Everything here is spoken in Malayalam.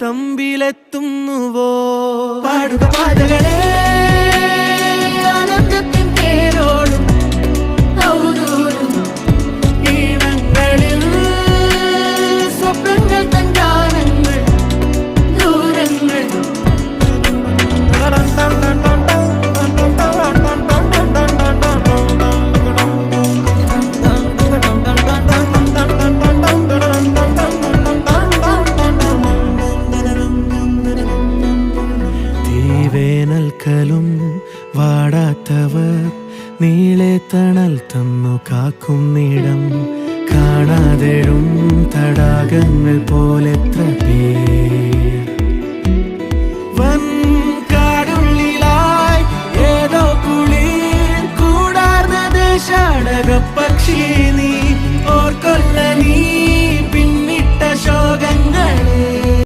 തമ്പിലെത്തുന്നുവോ? പാടുക പാതകളെ ആനന്ദത്തിൻ തേരോടും ഔദൂരും ഈണങ്ങളിൽ സ്വപ്നങ്ങൾ തൻ ഗാനങ്ങൾ ദൂരങ്ങൾ. വേനൽക്കലും വാടാത്തവർ നീളെ തണൽ തന്നു കാക്കുന്നിടം കാണാതെഴും തടാകങ്ങൾ പോലെത്ര പേർ